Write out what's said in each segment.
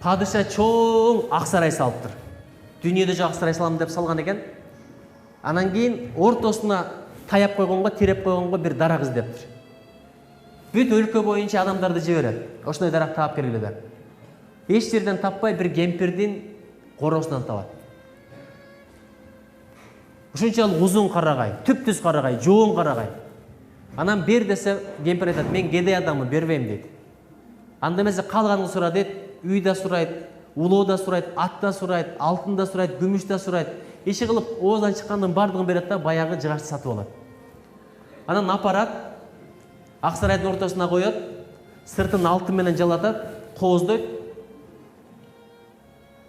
Падыша чоң ак сарай салыптыр. Дүйнөдө жок ак сарай салам деп салган экен. Анан кийин ортосуна таяп койгонго, тиреп койгонго бир дарак издептир. Бүт өлкө боюнча адамдарды жиберет. Ошондой дарак таап келгиле деп. Эч жерден таппай бир кемпирдин коросунан табат. Ушунчалык узун карагай, түп-түз карагай, жоон карагай. Анан бер десе кемпир айтат, мен кедей адаммын, бербейм дейт. Анда эмесе калганын сура дейт, үй да сурайт, улоо да сурайт, ат да сурайт, алтын да сурайт, күмүш да сурайт. Иши кылып ооздан чыккандын бардыгын берет да баягы жыгачты сатып алат. Анан апарат, ак сарайдын ортосуна коет, сыртын алтын менен жалатат, кооздойт.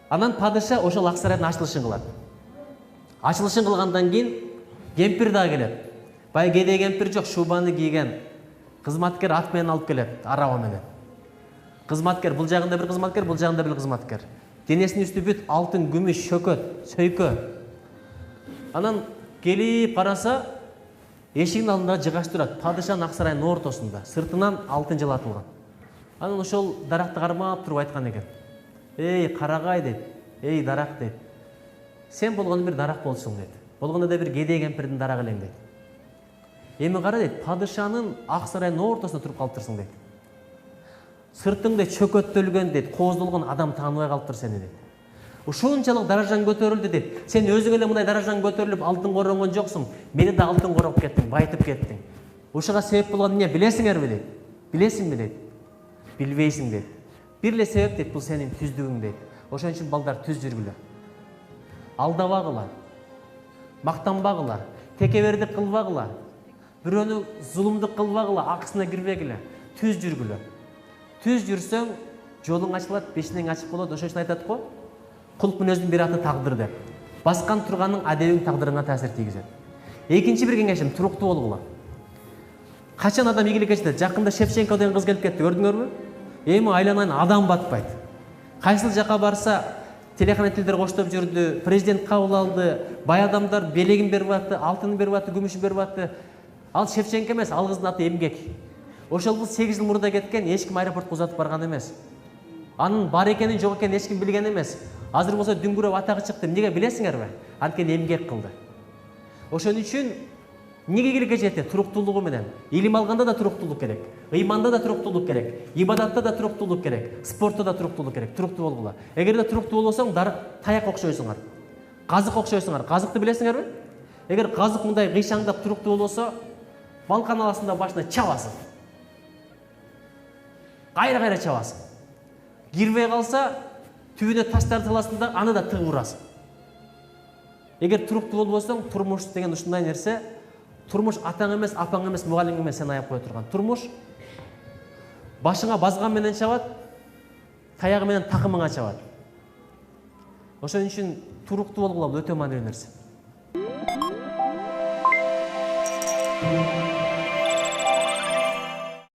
Анан падыша ошол ак сарайдын ачылышын кылат. Ачылышын кылгандан кийин кемпир да келет. Бай кедей кемпир жок, шубаны кийген кызматкер ат менен алып келет, араба менен. Кызматкер бул жагында бир кызматкер, бул жагында бир кызматкер. Денесинин үстү бүт алтын, күмүш, шөкөт, сөйкө. Анан келип караса, эшигин алдында жыгач турат, падышанын ак сарайынын ортосунда, сыртынан алтын жалатылган. Анан ошол даракты кармап туруп айткан экен. Эй, карагай дейт. Эй, дарак дейт. Сен болгону бир дарак болсуң дейт. Болгону да бир кедей кемпирдин дарагы элең дейт. Эми кара дейт, падышанын ак сарайынын ортосунда туруп калыптырсың дейт. Сыртыңда чөкөттөлгөн дейт, кооздолгон адам тааныбай калыптыр сени дейт. Ушунчалык даражаң көтөрүлдү дейт. Сен өзүң эле мындай даражаң көтөрүлүп алтын коронгон жоксуң. Мени да алтын короп кеттиң, байтып кеттиң. Ушуга себеп болгон эмне билесиңерби дейт. Билесиңби дейт. Билбейсиң дейт. Бир эле себеп дейт, бул сенин түздүгүң дейт. Ошон үчүн балдар түз жүргүлө. Алдабагыла. Мактанбагыла. Текебердик кылбагыла. Бирөөнү зулумдук кылбагыла, акысына кирбегиле. Түз жүргүлө. Түз жүрсөң, жолуң ачылат, бешиңең ачык болот. Ошон үчүн айтат го, кулк мүнөздүн бир аты тагдыр деп. Баскан турганың адебиң тагдырыңа таасир тийгизет. Экинчи бир кеңешим, туруктуу болгула. Качан адам ийгиликке жетет? Жакында Шевченко деген кыз келип кетти, көрдүңөрбү? Эми айланайын адам батпайт. Кайсыл жака барса, телехранительдер коштоп жүрдү, президент кабыл алды, бай адамдар белегин берип атты, алтынын берип атты, күмүшүн берип атты. Ал Шевченко эмес, ал кыздын аты Эмгек. Ошол кыз 8 жыл мурда кеткен, эч ким аэропортко узатып барган эмес. Анын бар экенин, жок экенин эч ким билген эмес. Азыр болсо дүңгүрөп атагы чыкты. Эмнеге билесиңерби? Анткени эмгек кылды. Ошон үчүн эмнеге ийгиликке жетет? Туруктуулугу менен. Илим алганда да туруктуулук керек. Ыйманда да туруктуулук керек. Ибадатта да туруктуулук керек. Спортто да туруктуулук керек. Туруктуу болгула. Эгерде туруктуу болбосоң, таяк окшойсуңар. Казык окшойсуңар. Казыкты билесиңерби? Эгер казык мындай кыйшаңдап туруктуу болбосо, балкан аласында башына чабасың. Кайра-кайра чабасың. Кирбей калса, түбүнө таштарды саласың да, аны да тыгып урасың. Эгер туруктуу болбосоң, турмуш деген ушундай нерсе, турмуш атаң эмес, апаң эмес, мугалим эмес, сени аяп кое турган. Турмуш башыңа базган менен чабат, таягы менен такымыңа чабат. Ошон үчүн туруктуу болгула, бул өтө маанилүү нерсе.